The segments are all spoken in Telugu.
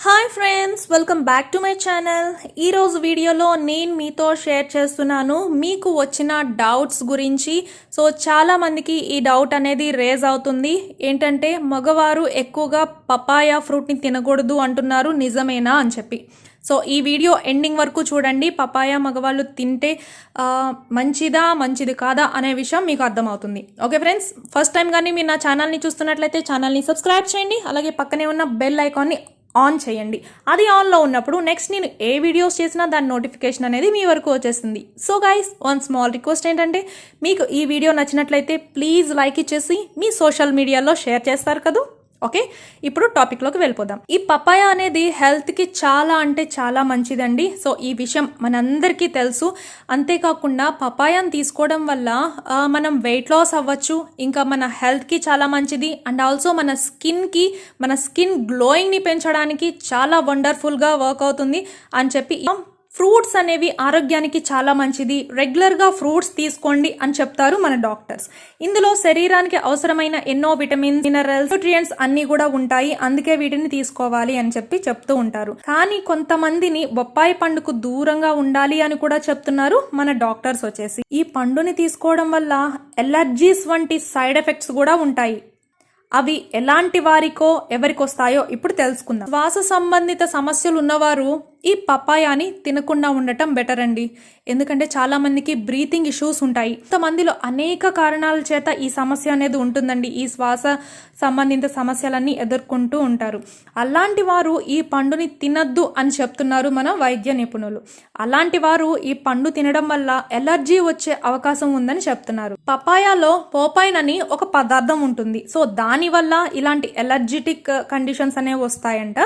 Hi friends, welcome back to my channel. ఈరోజు వీడియోలో నేను మీతో షేర్ చేస్తున్నాను మీకు వచ్చిన డౌట్స్ గురించి. సో చాలామందికి ఈ డౌట్ అనేది రేజ్ అవుతుంది. ఏంటంటే మగవారు ఎక్కువగా పపాయా ఫ్రూట్ని తినకూడదు అంటున్నారు, నిజమేనా అని చెప్పి. సో ఈ వీడియో ఎండింగ్ వరకు చూడండి. పపాయా మగవాళ్ళు తింటే మంచిది కాదా అనే విషయం మీకు అర్థమవుతుంది. ఓకే ఫ్రెండ్స్, ఫస్ట్ టైం కానీ మీరు నా ఛానల్ని చూస్తున్నట్లయితే ఛానల్ని సబ్స్క్రైబ్ చేయండి. అలాగే పక్కనే ఉన్న బెల్ ఐకాన్ని ఆన్ చేయండి. అది ఆన్లో ఉన్నప్పుడు నెక్స్ట్ నేను ఏ వీడియోస్ చేసినా దాని నోటిఫికేషన్ అనేది మీ వరకు వచ్చేస్తుంది. So guys, one small request ఏంటంటే మీకు ఈ వీడియో నచ్చినట్లయితే ప్లీజ్ లైక్ ఇచ్చేసి మీ సోషల్ మీడియాలో షేర్ చేస్తారు కదా. ఓకే, ఇప్పుడు టాపిక్లోకి వెళ్ళిపోదాం. ఈ పపాయ అనేది హెల్త్కి చాలా అంటే చాలా మంచిదండి. సో ఈ విషయం మనందరికీ తెలుసు. అంతేకాకుండా పపాయాని తీసుకోవడం వల్ల మనం వెయిట్ లాస్ అవ్వచ్చు, ఇంకా మన హెల్త్కి చాలా మంచిది. అండ్ ఆల్సో మన స్కిన్ గ్లోయింగ్ని పెంచడానికి చాలా వండర్ఫుల్గా వర్క్ అవుతుంది అని చెప్పి ఫ్రూట్స్ అనేవి ఆరోగ్యానికి చాలా మంచిది, రెగ్యులర్గా ఫ్రూట్స్ తీసుకోండి అని చెప్తారు మన డాక్టర్స్. ఇందులో శరీరానికి అవసరమైన ఎన్నో విటమిన్స్, మినరల్స్, న్యూట్రియంట్స్ అన్నీ కూడా ఉంటాయి. అందుకే వీటిని తీసుకోవాలి అని చెప్పి చెప్తూ ఉంటారు. కానీ కొంతమందిని బొప్పాయి పండుకు దూరంగా ఉండాలి అని కూడా చెప్తున్నారు మన డాక్టర్స్ వచ్చేసి. ఈ పండుని తీసుకోవడం వల్ల ఎలర్జీస్ వంటి సైడ్ ఎఫెక్ట్స్ కూడా ఉంటాయి. అవి ఎలాంటి వారికో ఎవరికి వస్తాయో ఇప్పుడు తెలుసుకుందాం. శ్వాస సంబంధిత సమస్యలు ఉన్నవారు ఈ పపాయాని తినకుండా ఉండటం బెటర్ అండి. ఎందుకంటే చాలా మందికి బ్రీతింగ్ ఇష్యూస్ ఉంటాయి. కొంతమందిలో అనేక కారణాల చేత ఈ సమస్య అనేది ఉంటుందండి. ఈ శ్వాస సంబంధిత సమస్యలన్నీ ఎదుర్కొంటూ ఉంటారు. అలాంటి వారు ఈ పండుని తినద్దు అని చెప్తున్నారు మన వైద్య నిపుణులు. అలాంటి వారు ఈ పండు తినడం వల్ల ఎలర్జీ వచ్చే అవకాశం ఉందని చెప్తున్నారు. పపాయాలో పోపైన్ అని ఒక పదార్థం ఉంటుంది. సో దానివల్ల ఇలాంటి ఎలర్జిటిక్ కండిషన్స్ అనేవి వస్తాయంట.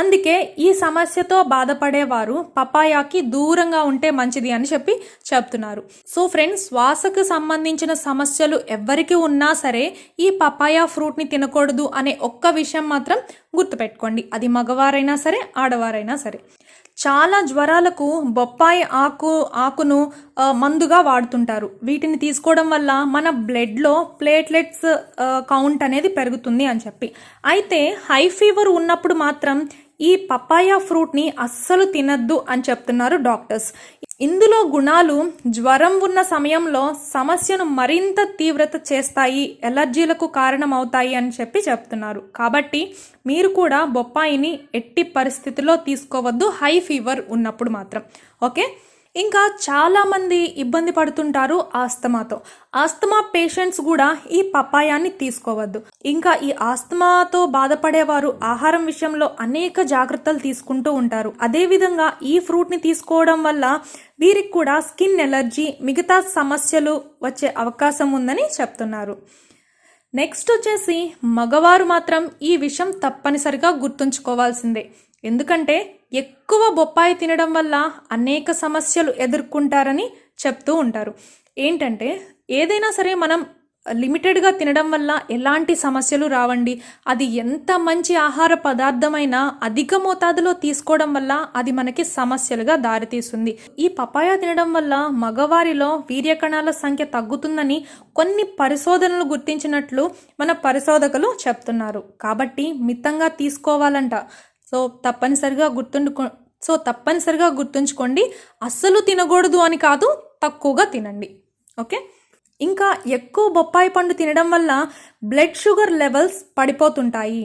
అందుకే ఈ సమస్యతో బాధపడేవారు పపాయాకి దూరంగా ఉంటే మంచిది అని చెప్పి చెప్తున్నారు. సో ఫ్రెండ్స్, శ్వాసకు సంబంధించిన సమస్యలు ఎవరికి ఉన్నా సరే ఈ పపాయా ఫ్రూట్ని తినకూడదు అనే ఒక్క విషయం మాత్రం గుర్తుపెట్టుకోండి. అది మగవారైనా సరే ఆడవారైనా సరే. చాలా జ్వరాలకు బొప్పాయి ఆకును మందుగా వాడుతుంటారు. వీటిని తీసుకోవడం వల్ల మన బ్లడ్లో ప్లేట్లెట్స్ కౌంట్ అనేది పెరుగుతుంది అని చెప్పి. అయితే హై ఫీవర్ ఉన్నప్పుడు మాత్రం ఈ పపాయా ఫ్రూట్ని అస్సలు తినద్దు అని చెప్తున్నారు డాక్టర్స్. ఇందులో గుణాలు జ్వరం ఉన్న సమయంలో సమస్యను మరింత తీవ్రత చేస్తాయి, ఎలర్జీలకు కారణమవుతాయి అని చెప్పి చెప్తున్నారు. కాబట్టి మీరు కూడా బొప్పాయిని ఎట్టి పరిస్థితిలో తీసుకోవద్దు హై ఫీవర్ ఉన్నప్పుడు మాత్రం. ఓకే, ఇంకా చాలామంది ఇబ్బంది పడుతుంటారు ఆస్తమా పేషెంట్స్ కూడా ఈ పపాయాన్ని తీసుకోవద్దు. ఇంకా ఈ ఆస్తమాతో బాధపడేవారు ఆహారం విషయంలో అనేక జాగ్రత్తలు తీసుకుంటూ ఉంటారు. అదేవిధంగా ఈ ఫ్రూట్ని తీసుకోవడం వల్ల వీరికి కూడా స్కిన్ ఎలర్జీ, మిగతా సమస్యలు వచ్చే అవకాశం ఉందని చెప్తున్నారు. నెక్స్ట్ వచ్చేసి మగవారు మాత్రం ఈ విషయం తప్పనిసరిగా గుర్తుంచుకోవాల్సిందే. ఎందుకంటే ఎక్కువ బొప్పాయి తినడం వల్ల అనేక సమస్యలు ఎదుర్కొంటారని చెప్తూ ఉంటారు. ఏంటంటే ఏదైనా సరే మనం లిమిటెడ్గా తినడం వల్ల ఎలాంటి సమస్యలు రావండి. అది ఎంత మంచి ఆహార పదార్థమైనా అధిక మోతాదులో తీసుకోవడం వల్ల అది మనకి సమస్యలుగా దారితీస్తుంది. ఈ పపాయా తినడం వల్ల మగవారిలో వీర్యకణాల సంఖ్య తగ్గుతుందని కొన్ని పరిశోధనలు గుర్తించినట్లు మన పరిశోధకులు చెప్తున్నారు. కాబట్టి మితంగా తీసుకోవాలంట. సో తప్పనిసరిగా గుర్తుంచుకోండి. అస్సలు తినకూడదు అని కాదు, తక్కువగా తినండి. ఓకే, ఇంకా ఎక్కువ బొప్పాయి పండు తినడం వల్ల బ్లడ్ షుగర్ లెవెల్స్ పడిపోతుంటాయి.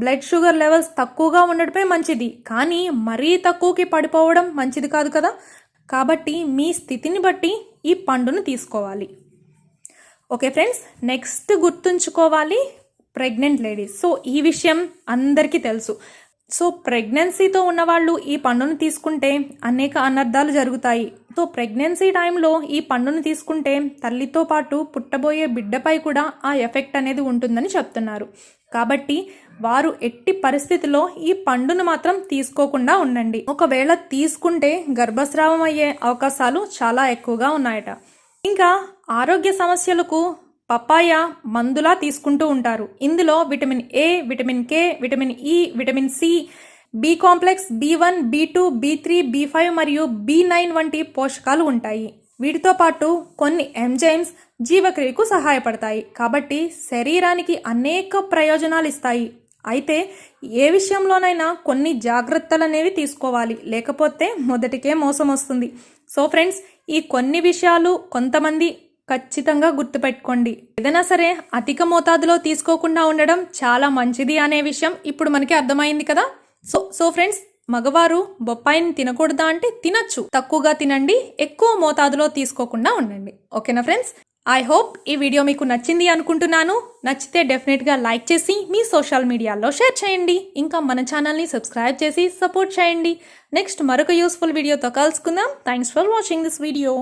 బ్లడ్ షుగర్ లెవెల్స్ తక్కువగా ఉండటమే మంచిది, కానీ మరీ తక్కువకి పడిపోవడం మంచిది కాదు కదా. కాబట్టి మీ స్థితిని బట్టి ఈ పండును తీసుకోవాలి. ఓకే ఫ్రెండ్స్, నెక్స్ట్ గుర్తుంచుకోవాలి ప్రెగ్నెంట్ లేడీస్. సో ఈ విషయం అందరికీ తెలుసు. సో ప్రెగ్నెన్సీతో ఉన్నవాళ్ళు ఈ పండును తీసుకుంటే అనేక అనర్థాలు జరుగుతాయి. సో ప్రెగ్నెన్సీ టైంలో ఈ పండును తీసుకుంటే తల్లితో పాటు పుట్టబోయే బిడ్డపై కూడా ఆ ఎఫెక్ట్ అనేది ఉంటుందని చెప్తున్నారు. కాబట్టి వారు ఎట్టి పరిస్థితిలో ఈ పండును మాత్రం తీసుకోకుండా ఉండండి. ఒకవేళ తీసుకుంటే గర్భస్రావం అయ్యే అవకాశాలు చాలా ఎక్కువగా ఉన్నాయట. ఇంకా ఆరోగ్య సమస్యలకు పపాయా మందులా తీసుకుంటూ ఉంటారు. ఇందులో vitamin A, vitamin K, vitamin E, vitamin C, B complex, B1, B2, B3, B5 మరియు B9 వంటి పోషకాలు ఉంటాయి. వీటితో పాటు కొన్ని ఎంజైమ్స్ జీవక్రియకు సహాయపడతాయి. కాబట్టి శరీరానికి అనేక ప్రయోజనాలు ఇస్తాయి. అయితే ఏ విషయంలోనైనా కొన్ని జాగ్రత్తలు అనేవి తీసుకోవాలి, లేకపోతే మొదటికే మోసం వస్తుంది. సో ఫ్రెండ్స్, ఈ కొన్ని విషయాలు కొంతమంది ఖచ్చితంగా గుర్తుపెట్టుకోండి. ఏదైనా సరే అధిక మోతాదులో తీసుకోకుండా ఉండడం చాలా మంచిది అనే విషయం ఇప్పుడు మనకి అర్థమైంది కదా. సో ఫ్రెండ్స్, మగవారు బొప్పాయిని తినకూడదా అంటే తినచ్చు, తక్కువగా తినండి, ఎక్కువ మోతాదులో తీసుకోకుండా ఉండండి. ఓకేనా ఫ్రెండ్స్? ఐ హోప్ ఈ వీడియో మీకు నచ్చింది అనుకుంటున్నాను. నచ్చితే డెఫినెట్గా లైక్ చేసి మీ సోషల్ మీడియాలో షేర్ చేయండి. ఇంకా మన ఛానల్ని సబ్స్క్రైబ్ చేసి సపోర్ట్ చేయండి. నెక్స్ట్ మరొక యూస్ఫుల్ వీడియోతో కలుసుకుందాం. Thanks for watching this video.